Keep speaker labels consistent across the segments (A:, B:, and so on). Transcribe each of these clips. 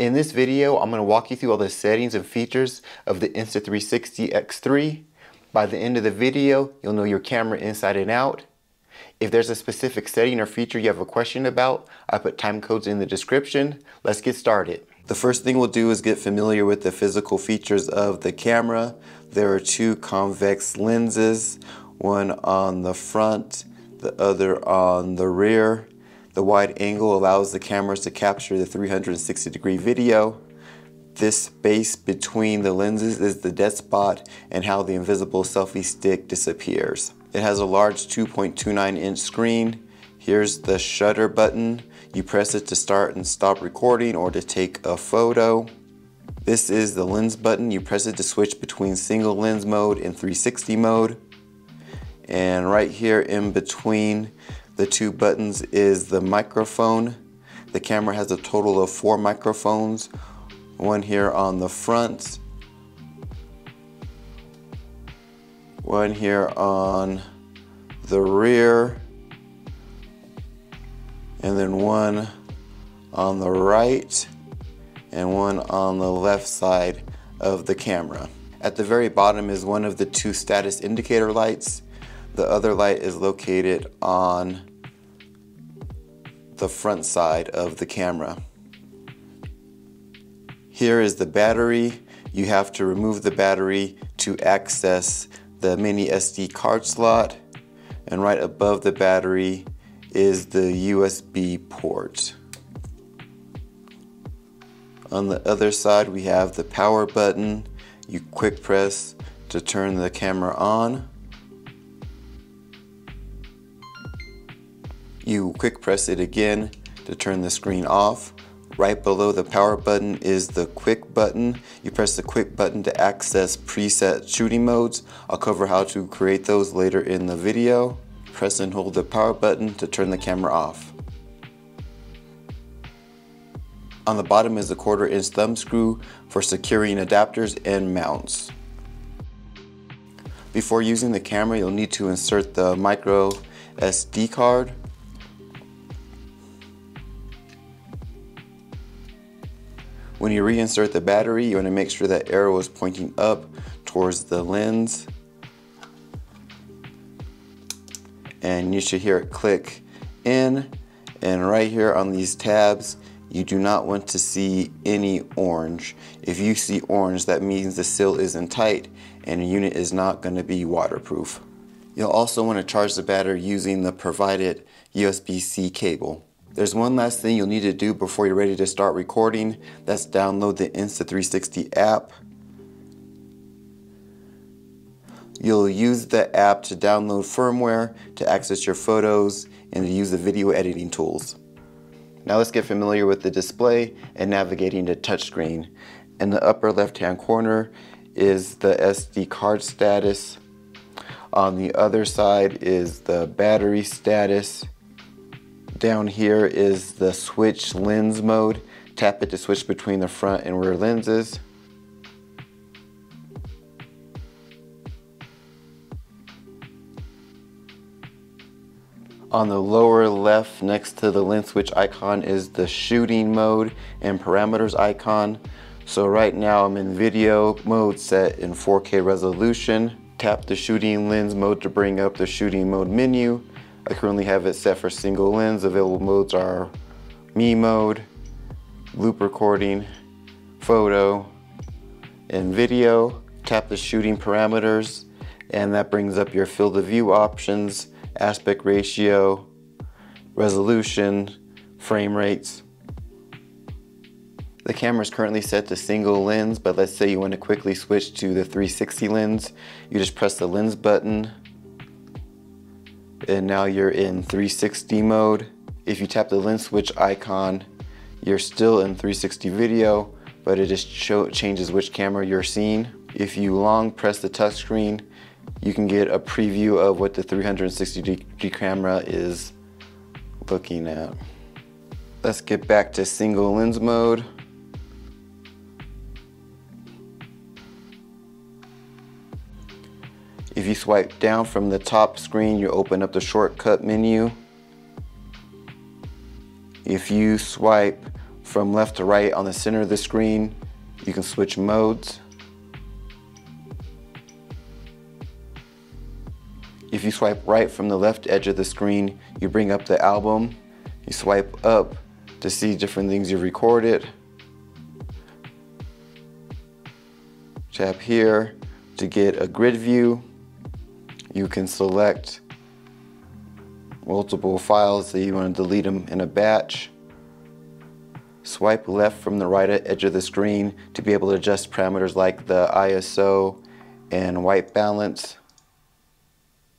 A: In this video, I'm going to walk you through all the settings and features of the Insta360 X3. By the end of the video, you'll know your camera inside and out. If there's a specific setting or feature you have a question about, I put time codes in the description. Let's get started. The first thing we'll do is get familiar with the physical features of the camera. There are two convex lenses, one on the front, the other on the rear. The wide angle allows the cameras to capture the 360-degree video. This space between the lenses is the dead spot and how the invisible selfie stick disappears. It has a large 2.29-inch screen. Here's the shutter button. You press it to start and stop recording or to take a photo. This is the lens button. You press it to switch between single lens mode and 360 mode. And right here in between the two buttons is the microphone. The camera has a total of 4 microphones. One here on the front, one here on the rear, and then one on the right and one on the left side of the camera. At the very bottom is one of the 2 status indicator lights. The other light is located on the front side of the camera. Here is the battery. You have to remove the battery to access the mini SD card slot, and right above the battery is the USB port. On the other side we have the power button. You quick press to turn the camera on. You quick press it again to turn the screen off. Right below the power button is the quick button. You press the quick button to access preset shooting modes. I'll cover how to create those later in the video. Press and hold the power button to turn the camera off. On the bottom is a 1/4-inch thumb screw for securing adapters and mounts. Before using the camera, you'll need to insert the micro SD card. When you reinsert the battery, you want to make sure that arrow is pointing up towards the lens. And you should hear it click in. And right here on these tabs, you do not want to see any orange. If you see orange, that means the seal isn't tight and the unit is not going to be waterproof. You'll also want to charge the battery using the provided USB-C cable. There's one last thing you'll need to do before you're ready to start recording. That's download the Insta360 app. You'll use the app to download firmware, to access your photos, and to use the video editing tools. Now let's get familiar with the display and navigating the touchscreen. In the upper left-hand corner is the SD card status. On the other side is the battery status. Down here is the switch lens mode. Tap it to switch between the front and rear lenses. On the lower left next to the lens switch icon is the shooting mode and parameters icon. So right now I'm in video mode set in 4K resolution. Tap the shooting lens mode to bring up the shooting mode menu. I currently have it set for single lens. Available modes are me mode, loop recording, photo, and video. Tap the shooting parameters and that brings up your field of view options, aspect ratio, resolution, frame rates. The camera is currently set to single lens, but let's say you want to quickly switch to the 360 lens. You just press the lens button and now you're in 360 mode. If you tap the lens switch icon, you're still in 360 video, but it just changes which camera you're seeing. If you long press the touchscreen, you can get a preview of what the 360-degree camera is looking at. Let's get back to single lens mode. If you swipe down from the top screen, you open up the shortcut menu. If you swipe from left to right on the center of the screen, you can switch modes. If you swipe right from the left edge of the screen, you bring up the album. You swipe up to see different things you've recorded. Tap here to get a grid view. You can select multiple files that you want to delete them in a batch. Swipe left from the right edge of the screen to be able to adjust parameters like the ISO and white balance.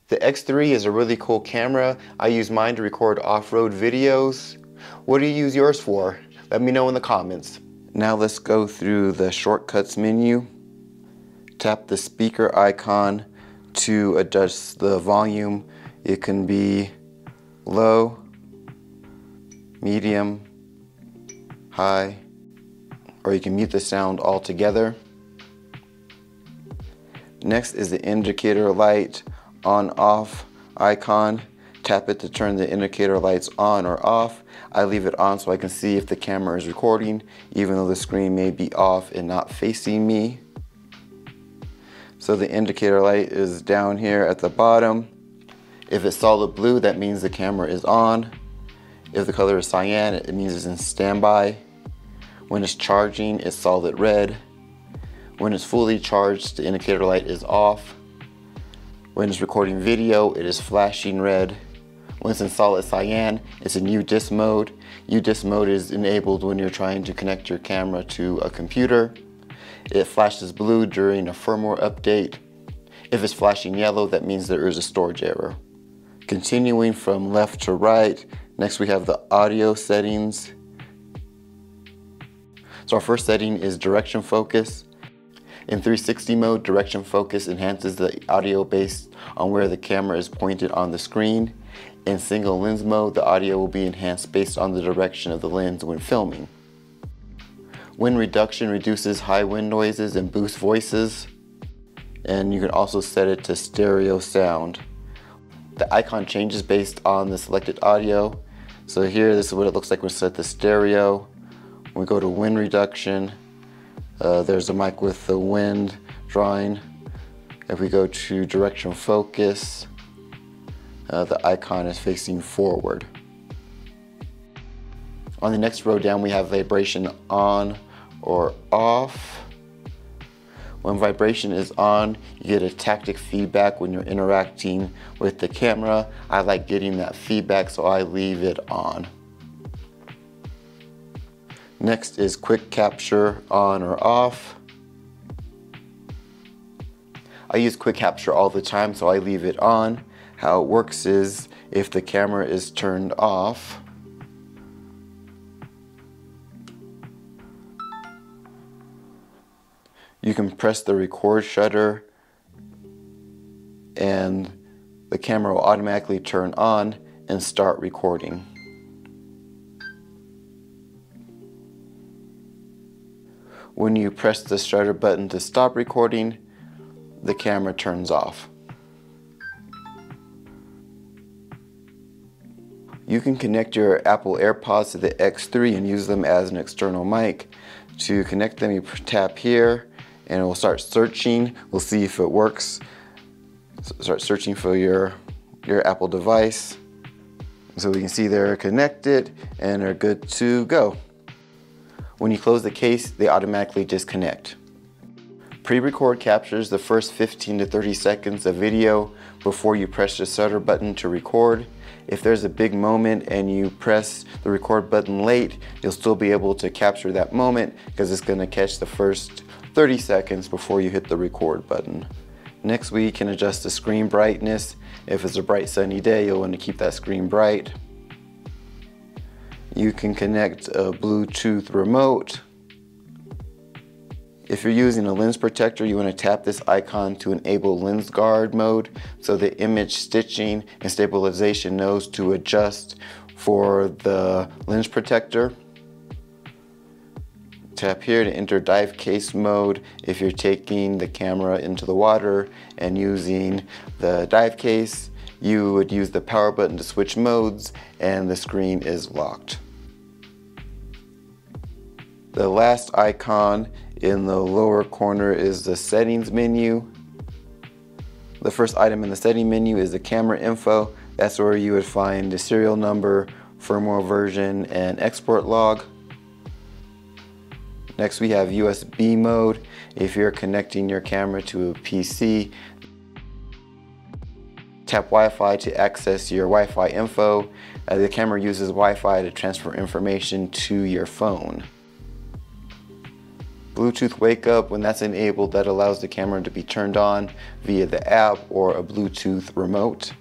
A: The X3 is a really cool camera. I use mine to record off-road videos. What do you use yours for? Let me know in the comments. Now let's go through the shortcuts menu. Tap the speaker icon to adjust the volume. It can be low, medium, high, or you can mute the sound altogether. Next is the indicator light on off icon. Tap it to turn the indicator lights on or off. I leave it on so I can see if the camera is recording, even though the screen may be off and not facing me. So the indicator light is down here at the bottom. If it's solid blue, that means the camera is on. If the color is cyan, it means it's in standby. When it's charging, it's solid red. When it's fully charged, the indicator light is off. When it's recording video, it is flashing red. When it's in solid cyan, it's in UDIS mode. UDIS mode is enabled when you're trying to connect your camera to a computer. It flashes blue during a firmware update. If it's flashing yellow, that means there is a storage error. Continuing from left to right, next we have the audio settings. So our first setting is direction focus. In 360 mode, direction focus enhances the audio based on where the camera is pointed on the screen. In single lens mode, the audio will be enhanced based on the direction of the lens when filming. Wind reduction reduces high wind noises and boosts voices. And you can also set it to stereo sound. The icon changes based on the selected audio. So here, this is what it looks like when we set the stereo. When we go to wind reduction, there's a mic with the wind drawing. If we go to direction focus, the icon is facing forward. On the next row down, we have vibration on or off. When vibration is on, you get a tactic feedback when you're interacting with the camera. I like getting that feedback, so I leave it on. Next is quick capture on or off. I use quick capture all the time, so I leave it on. How it works is if the camera is turned off, you can press the record shutter and the camera will automatically turn on and start recording. When you press the shutter button to stop recording, the camera turns off. You can connect your Apple AirPods to the X3 and use them as an external mic. To connect them, you tap here and it will start searching. We'll see if it works. Start searching for your Apple device. So we can see they're connected and they're good to go. When you close the case, they automatically disconnect. Pre-record captures the first 15 to 30 seconds of video before you press the shutter button to record. If there's a big moment and you press the record button late, you'll still be able to capture that moment because it's going to catch the first 30 seconds before you hit the record button. Next, we can adjust the screen brightness. If it's a bright sunny day, you'll want to keep that screen bright. You can connect a Bluetooth remote. If you're using a lens protector, you want to tap this icon to enable lens guard mode so the image stitching and stabilization knows to adjust for the lens protector. Tap here to enter dive case mode. If you're taking the camera into the water and using the dive case, you would use the power button to switch modes and the screen is locked. The last icon in the lower corner is the settings menu. The first item in the setting menu is the camera info. That's where you would find the serial number, firmware version, and export log. Next we have USB mode. If you're connecting your camera to a PC, tap Wi-Fi to access your Wi-Fi info. The camera uses Wi-Fi to transfer information to your phone. Bluetooth wake up, when that's enabled, that allows the camera to be turned on via the app or a Bluetooth remote.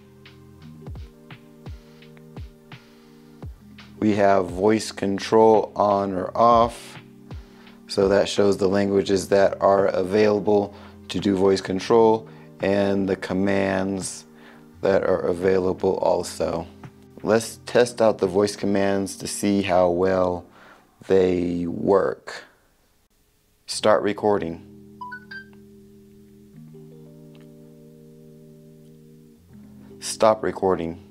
A: We have voice control on or off. So that shows the languages that are available to do voice control and the commands that are available also. Let's test out the voice commands to see how well they work. Start recording. Stop recording.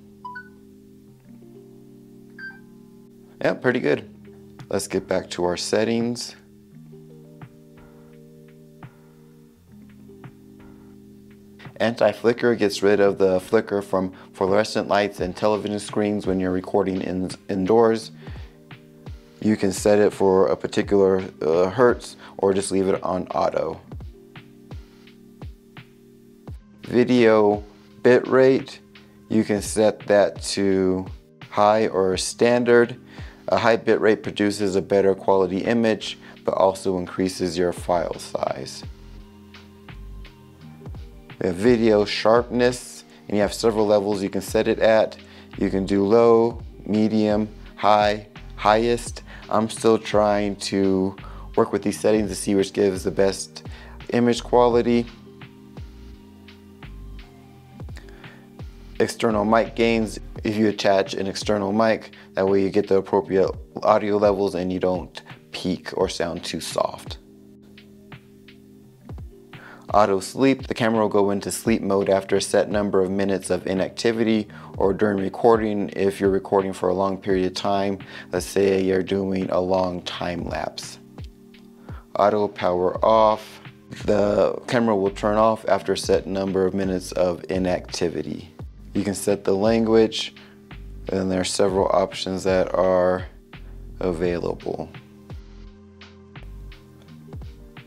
A: Yeah, pretty good. Let's get back to our settings. Anti-flicker gets rid of the flicker from fluorescent lights and television screens when you're recording indoors. You can set it for a particular hertz or just leave it on auto. Video bit rate, you can set that to high or standard. A high bit rate produces a better quality image, but also increases your file size. We have video sharpness, and you have several levels you can set it at. You can do low, medium, high, highest. I'm still trying to work with these settings to see which gives the best image quality. External mic gains, if you attach an external mic, that way you get the appropriate audio levels and you don't peak or sound too soft. Auto sleep, the camera will go into sleep mode after a set number of minutes of inactivity or during recording if you're recording for a long period of time. Let's say you're doing a long time lapse. Auto power off, the camera will turn off after a set number of minutes of inactivity. You can set the language, and there are several options that are available.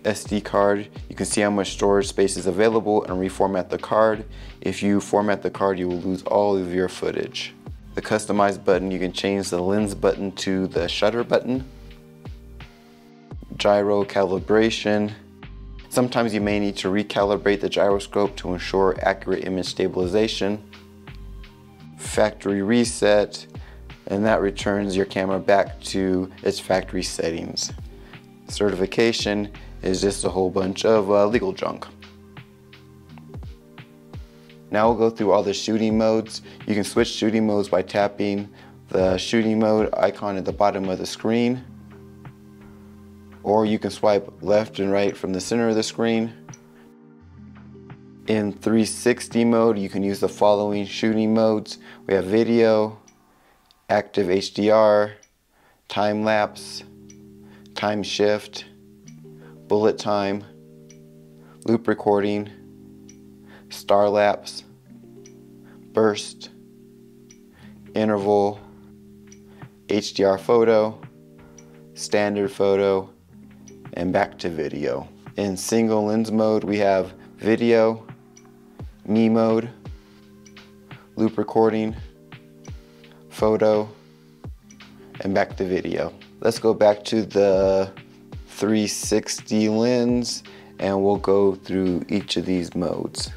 A: SD card, you can see how much storage space is available and reformat the card. If you format the card, you will lose all of your footage. The customize button, you can change the lens button to the shutter button. Gyro calibration. Sometimes you may need to recalibrate the gyroscope to ensure accurate image stabilization. Factory reset, and that returns your camera back to its factory settings. Certification is just a whole bunch of legal junk. Now we'll go through all the shooting modes. You can switch shooting modes by tapping the shooting mode icon at the bottom of the screen, or you can swipe left and right from the center of the screen. In 360 mode, you can use the following shooting modes. We have video, active HDR, time lapse, time shift, bullet time, loop recording, star lapse, burst, interval, HDR photo, standard photo, and back to video. In single lens mode, we have video, me mode, loop recording, photo, and back to video. Let's go back to the 360 lens and we'll go through each of these modes.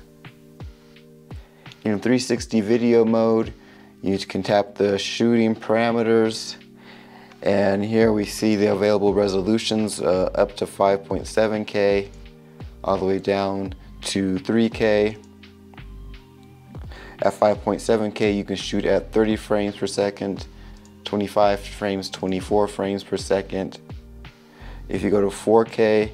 A: In 360 video mode, you can tap the shooting parameters, and here we see the available resolutions up to 5.7K all the way down to 3K. At 5.7K you can shoot at 30 frames per second, 25 frames, 24 frames per second. If you go to 4K,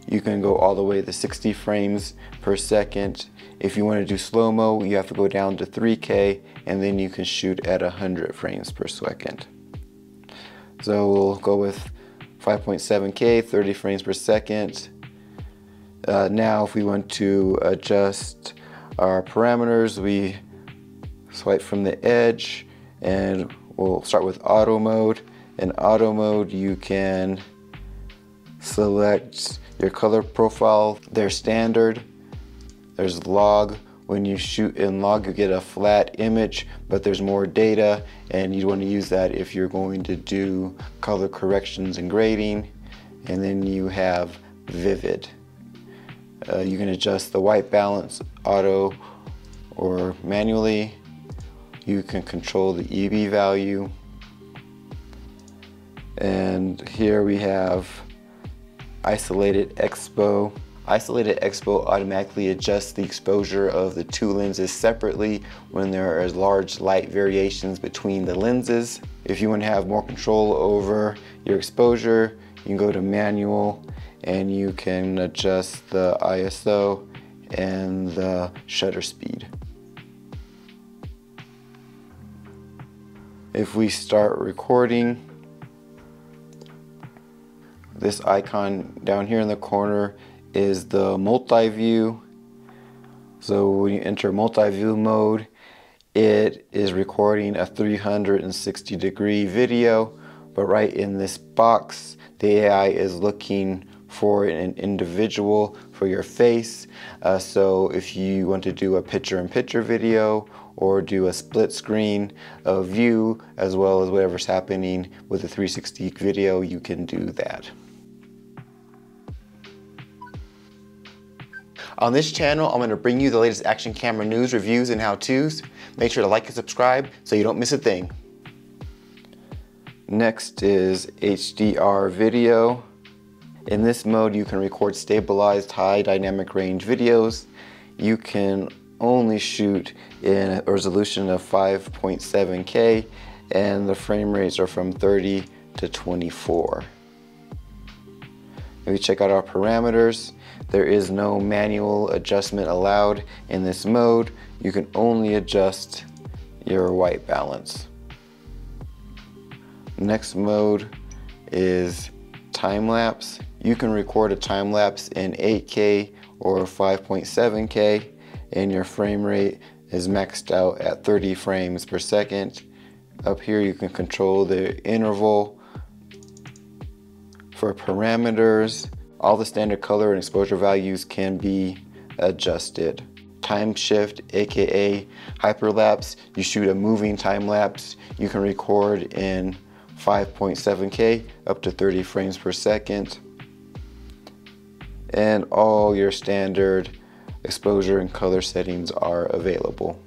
A: you can go all the way to 60 frames per second. If you want to do slow-mo, you have to go down to 3K, and then you can shoot at 100 frames per second. So we'll go with 5.7K, 30 frames per second. Now if we want to adjust our parameters, we swipe from the edge and we'll start with auto mode. In auto mode, you can select your color profile. There's standard, there's log. When you shoot in log, you get a flat image, but there's more data, and you want to use that if you're going to do color corrections and grading. And then you have vivid. You can adjust the white balance auto or manually. You can control the EB value. And here we have isolated expo. Isolated expo automatically adjusts the exposure of the two lenses separately when there are large light variations between the lenses. If you want to have more control over your exposure, you can go to manual and you can adjust the ISO and the shutter speed. If we start recording, this icon down here in the corner is the multi-view. So when you enter multi-view mode, it is recording a 360-degree video, but right in this box, the AI is looking for an individual for your face. So if you want to do a picture-in-picture video or do a split screen of view as well as whatever's happening with a 360 video, you can do that. On this channel, I'm going to bring you the latest action camera news, reviews, and how-tos. Make sure to like and subscribe so you don't miss a thing. Next is HDR video. In this mode, you can record stabilized high dynamic range videos. You can only shoot in a resolution of 5.7K, and the frame rates are from 30 to 24. If we check out our parameters, there is no manual adjustment allowed in this mode. You can only adjust your white balance. Next mode is time lapse. You can record a time lapse in 8K or 5.7K, and your frame rate is maxed out at 30 frames per second. Up here you can control the interval. For parameters, all the standard color and exposure values can be adjusted. Time shift, aka hyperlapse, you shoot a moving time lapse. You can record in 5.7K up to 30 frames per second. And all your standard exposure and color settings are available.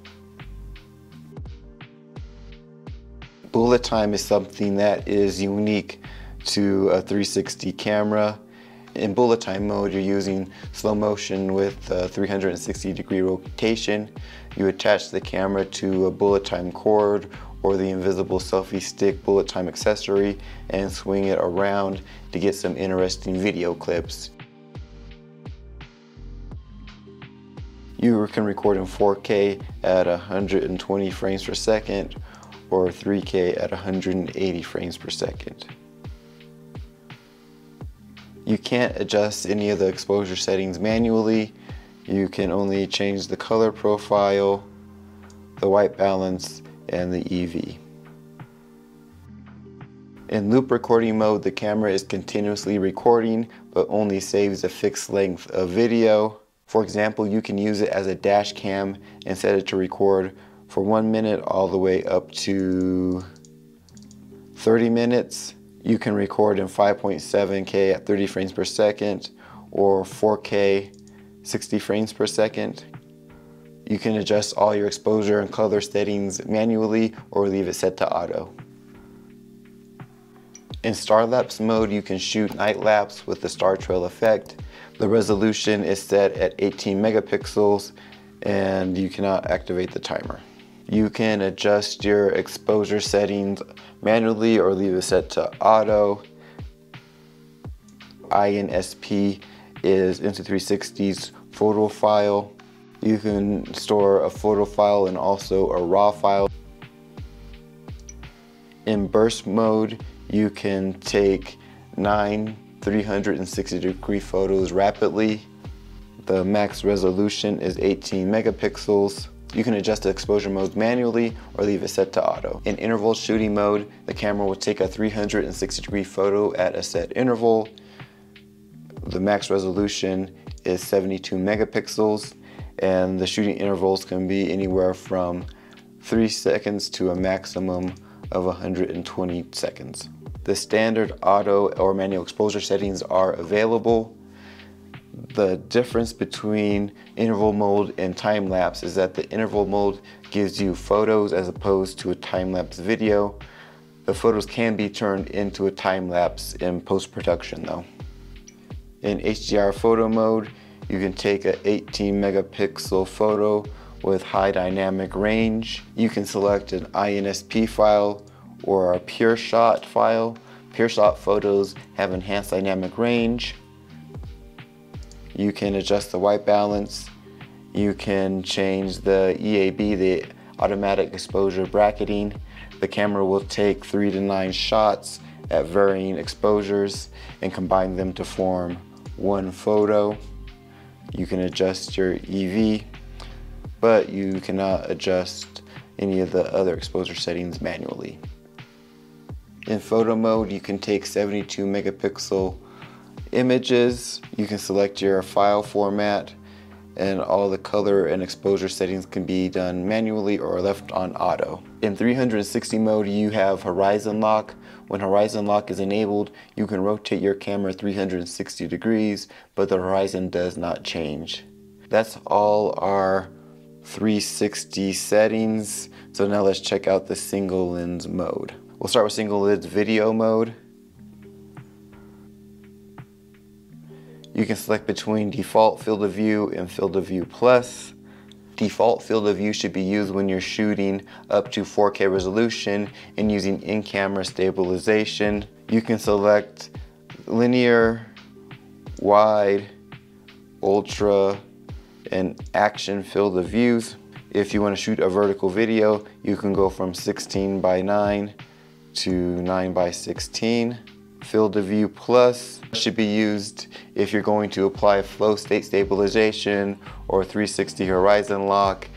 A: Bullet time is something that is unique to a 360 camera. In bullet time mode, you're using slow motion with a 360-degree rotation. You attach the camera to a bullet time cord or the invisible selfie stick bullet time accessory and swing it around to get some interesting video clips. You can record in 4K at 120 frames per second or 3K at 180 frames per second. You can't adjust any of the exposure settings manually. You can only change the color profile, the white balance, and the EV. In loop recording mode, the camera is continuously recording but only saves a fixed length of video. For example, you can use it as a dash cam and set it to record for 1 minute all the way up to 30 minutes. You can record in 5.7K at 30 frames per second or 4K 60 frames per second. You can adjust all your exposure and color settings manually or leave it set to auto. In star lapse mode, you can shoot night lapse with the star trail effect. The resolution is set at 18 megapixels and you cannot activate the timer. You can adjust your exposure settings manually or leave it set to auto. INSP is Insta360's photo file. You can store a photo file and also a RAW file. In burst mode, you can take 9 360-degree photos rapidly. The max resolution is 18 megapixels. You can adjust the exposure mode manually or leave it set to auto. In interval shooting mode, the camera will take a 360-degree photo at a set interval. The max resolution is 72 megapixels, and the shooting intervals can be anywhere from 3 seconds to a maximum of 120 seconds. The standard auto or manual exposure settings are available. The difference between interval mode and time lapse is that the interval mode gives you photos as opposed to a time lapse video. The photos can be turned into a time lapse in post-production though. In HDR photo mode, you can take an 18 megapixel photo with high dynamic range. You can select an INSP file or a PureShot file. PureShot photos have enhanced dynamic range. You can adjust the white balance. You can change the EAB, the automatic exposure bracketing. The camera will take 3 to 9 shots at varying exposures and combine them to form one photo. You can adjust your EV, but you cannot adjust any of the other exposure settings manually. In photo mode, you can take 72 megapixel images. You can select your file format, and all the color and exposure settings can be done manually or left on auto. In 360 mode, you have horizon lock. When horizon lock is enabled, you can rotate your camera 360 degrees, but the horizon does not change. That's all our 360 settings. So now let's check out the single lens mode. We'll start with single lens video mode. You can select between default field of view and field of view plus. Default field of view should be used when you're shooting up to 4K resolution and using in-camera stabilization. You can select linear, wide, ultra, and action field of views. If you want to shoot a vertical video, you can go from 16 by 9 to 9 by 16. Field of view plus should be used if you're going to apply flow state stabilization or 360 horizon lock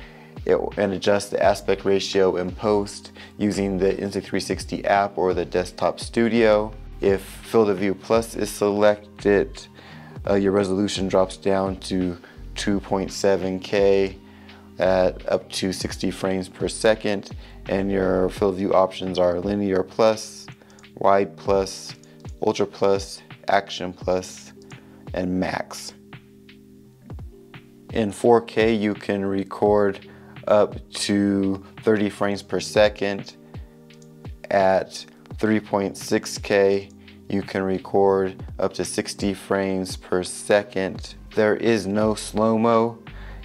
A: and adjust the aspect ratio in post using the Insta360 app or the desktop studio. If field of view plus is selected, your resolution drops down to 2.7K at up to 60 frames per second, and your field of view options are linear plus, wide plus, ultra plus, action plus, and max. In 4K, you can record up to 30 frames per second. At 3.6K, you can record up to 60 frames per second. There is no slow-mo.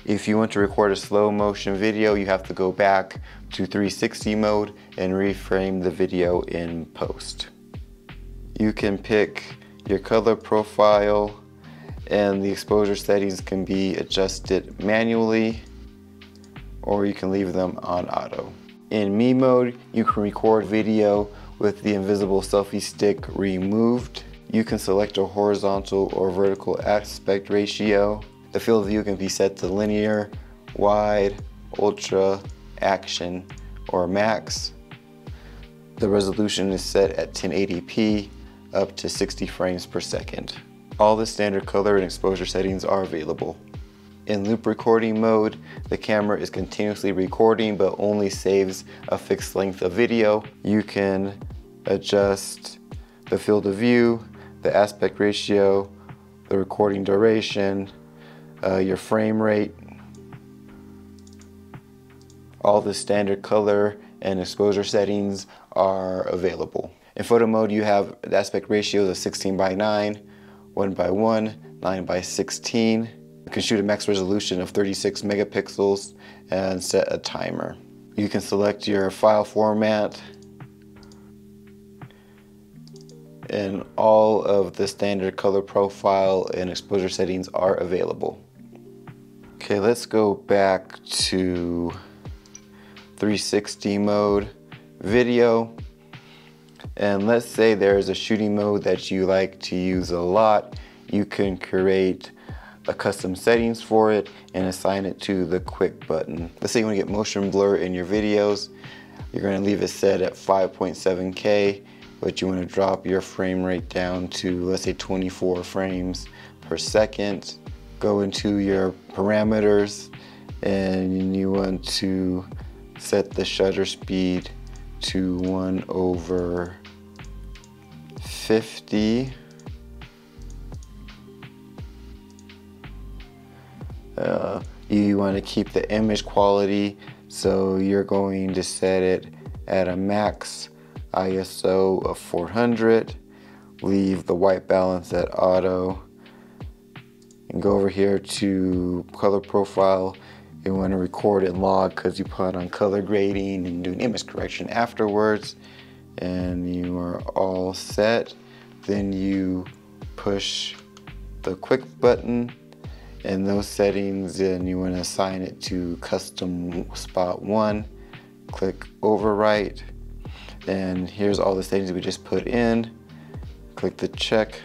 A: If you want to record a slow motion video, you have to go back to 360 mode and reframe the video in post. You can pick your color profile, and the exposure settings can be adjusted manually, or you can leave them on auto. In me mode, you can record video with the invisible selfie stick removed. You can select a horizontal or vertical aspect ratio. The field of view can be set to linear, wide, ultra, action, or max. The resolution is set at 1080p up to 60 frames per second. All the standard color and exposure settings are available. In loop recording mode, the camera is continuously recording but only saves a fixed length of video. You can adjust the field of view, the aspect ratio, the recording duration, your frame rate. All the standard color and exposure settings are available. In photo mode, you have the aspect ratios of 16 by 9, 1 by 1, 9 by 16. You can shoot a max resolution of 36 megapixels and set a timer. You can select your file format, and all of the standard color profile and exposure settings are available. Okay, let's go back to 360 mode video, And let's say there's a shooting mode that you like to use a lot. You can create a custom settings for it and assign it to the quick button. Let's say you want to get motion blur in your videos. You're going to leave it set at 5.7K, but you want to drop your frame rate down to, let's say, 24 frames per second. Go into your parameters and you want to set the shutter speed to 1/50. You want to keep the image quality, so you're going to set it at a max ISO of 400. Leave the white balance at auto and go over here to color profile. You want to record and log because you plan on color grading and doing image correction afterwards, and you are all set. Then you push the quick button and those settings, and you want to assign it to custom spot 1. Click overwrite, and here's all the settings we just put in. Click the check,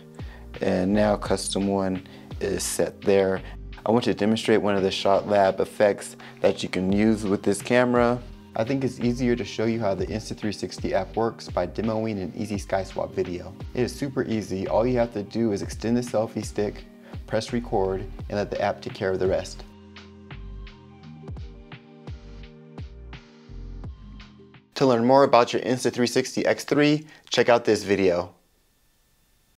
A: and now custom 1 is set there. I want to demonstrate one of the ShotLab effects that you can use with this camera. I think it's easier to show you how the Insta360 app works by demoing an easy SkySwap video. It is super easy. All you have to do is extend the selfie stick, press record, and let the app take care of the rest. To learn more about your Insta360 X3, check out this video.